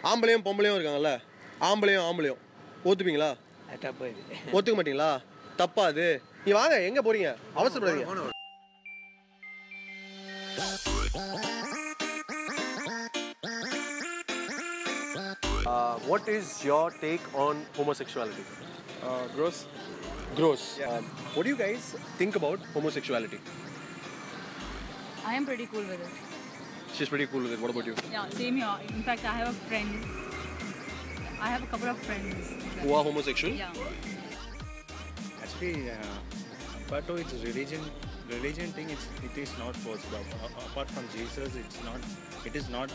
ஆம்பளையும் பொம்பளையும் இருக்காங்கல்ல, ஆம்பளையும் ஒத்துப்பீங்களா? தப்பு இது. ஒத்துக்க மாட்டீங்களா? தப்பா அது? நீ வாங்க, எங்க போறீங்க? அவசரப்படாதீங்க. What is your take on homosexuality? Gross. Yeah. What do you guys think about homosexuality? I am pretty cool with it. She's pretty cool with it. What about you? Yeah, same here. In fact, I have a friend. I have a couple of friends Who are homosexual? Yeah. Actually, apart to its religion thing, it is not forced. Apart from Jesus, it is not.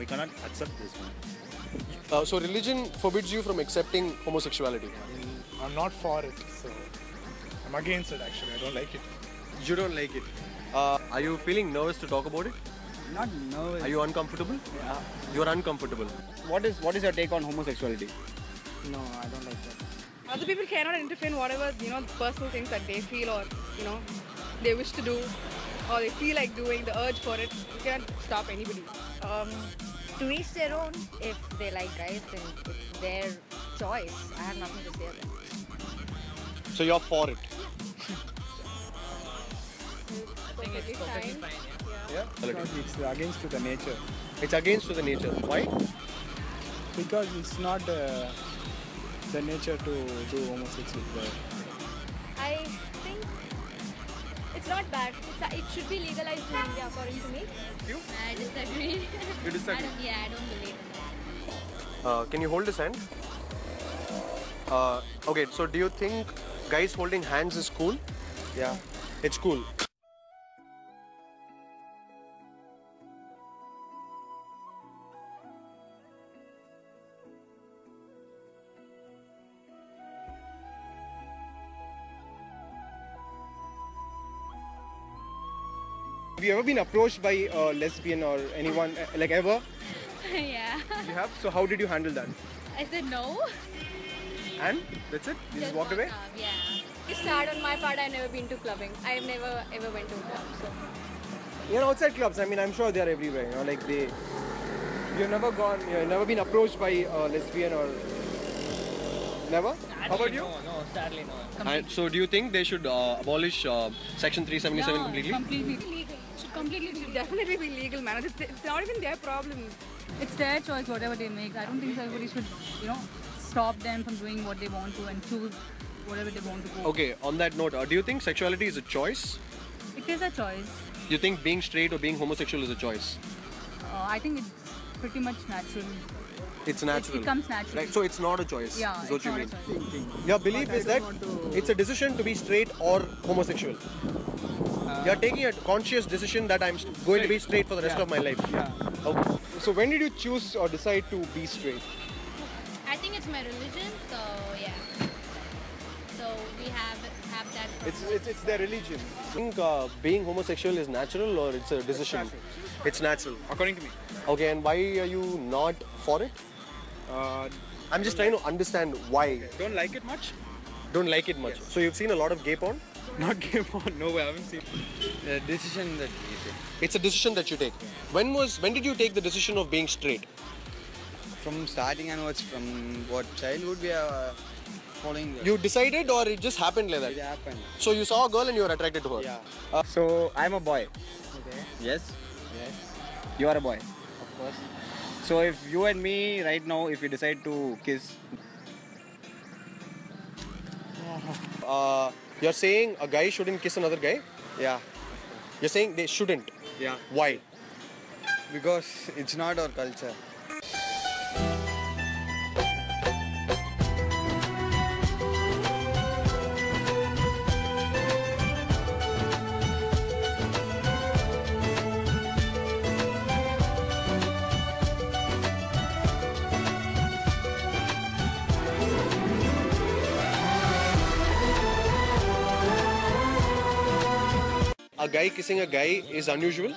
We cannot accept this one. So religion forbids you from accepting homosexuality. I'm not for it, so I'm against it actually. I don't like it. You don't like it. Are you feeling nervous to talk about it? Not nervous. Are you uncomfortable? Yeah. You're uncomfortable. What is your take on homosexuality? No, I don't like that. Other people cannot interfere in whatever, personal things that they feel or, they wish to do or they feel like doing, the urge for it. You can't stop anybody. To each their own. If they like guys, then it's their choice. I have nothing to say about it. So you're for it? I think it's perfectly fine. Yeah. Because it's against to the nature. It's against to the nature. Why? Because it's not the nature to do homosexual. I think it's not bad. It should be legalized in India, according to me. You? I disagree. You disagree? I don't believe in that. Can you hold his hand? Okay, so do you think guys holding hands is cool? Yeah. It's cool. Have you ever been approached by a lesbian or anyone like ever? Yeah. You have. So how did you handle that? I said no. And that's it. You just walked away. Yeah. It's sad on my part. I've never been to clubbing. I've never ever went to a club. So. Outside clubs. I mean, I'm sure they are everywhere. Like you've never gone. You've never been approached by a lesbian or. Never? How about you? No, sadly no. And so do you think they should abolish Section 377 completely? Completely. Should completely, definitely be legal, man. It's not even their problem. It's their choice, whatever they make. I don't think everybody should, stop them from doing what they want to and choose whatever they want to go. Okay, on that note, do you think sexuality is a choice? It is a choice. You think being straight or being homosexual is a choice? I think it's pretty much natural. It's natural. It comes naturally. Like, so it's not a choice. Yeah, is what it's you not mean. a choice. Your belief is that it's a decision to be straight or homosexual. You're taking a conscious decision that I'm going to be straight for the rest of my life. Yeah. Okay. So when did you choose or decide to be straight? I think it's my religion. So yeah. So we have that. It's their religion. I think being homosexual is natural or it's a decision? It's natural. According to me. Okay, and why are you not for it? I'm just trying to understand why. Don't like it much? Don't like it much. Yes. So you've seen a lot of gay porn? Not gay porn. No, I haven't seen. The decision that you take. It's a decision that you take. When did you take the decision of being straight? From starting onwards, from childhood we are following. You decided or it just happened like that? It happened. So you saw a girl and you were attracted to her? Yeah. So I'm a boy. Okay. Yes. Yes. You are a boy. Of course. So if you and me right now, if we decide to kiss, You're saying a guy shouldn't kiss another guy? yeah, You're saying they shouldn't. yeah, Why? Because it's not our culture. A guy kissing a guy is unusual?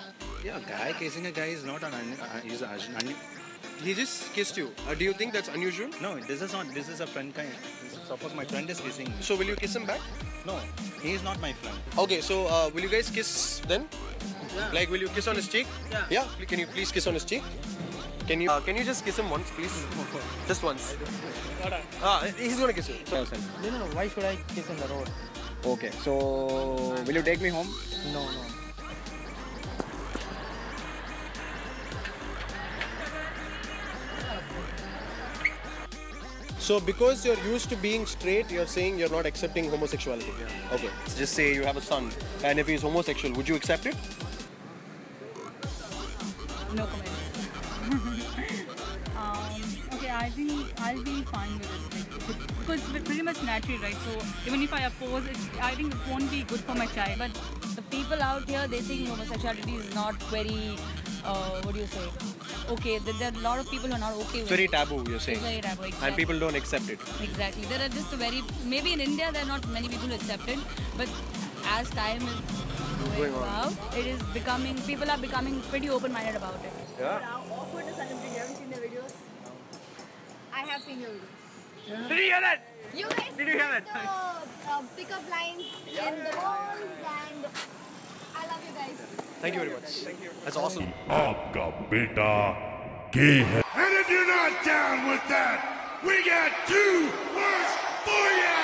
Yeah, guy kissing a guy is not He just kissed you. Do you think that's unusual? No, this is not. This is a friend kind. Suppose my friend is kissing me. So will you kiss him back? No, he is not my friend. Okay, so will you guys kiss then? Yeah. Like, will you kiss on his cheek? Yeah. Yeah? Can you please kiss on his cheek? Can you just kiss him once, please? Just once. He's gonna kiss you. No. Why should I kiss on the road? Okay. So, will you take me home? No. So because you're used to being straight, you're saying you're not accepting homosexuality. Yeah. Okay. So just say you have a son, and if he's homosexual, would you accept it? No comment. Okay, I think I'll be fine with it. Because it's pretty much natural, right? So even if I oppose it, I think it won't be good for my child. But the people out here, they think homosexuality is not very, what do you say? Okay, there are a lot of people who are not okay with It's very it. taboo, you're saying. It's very taboo, exactly. And people don't accept it. Exactly. There are just maybe in India there are not many people who accept it, but as time is going about, it is becoming, people are becoming pretty open-minded about it. Yeah. How awkward is celebrity? You haven't seen the videos? I have seen your videos. Did you hear that? You guys Did you hear that? the pickup lines in the walls, and I love you guys. Thank you very much. Thank you. That's awesome. आपका बेटा gay है. And if you're not down with that, we got 2 words for you.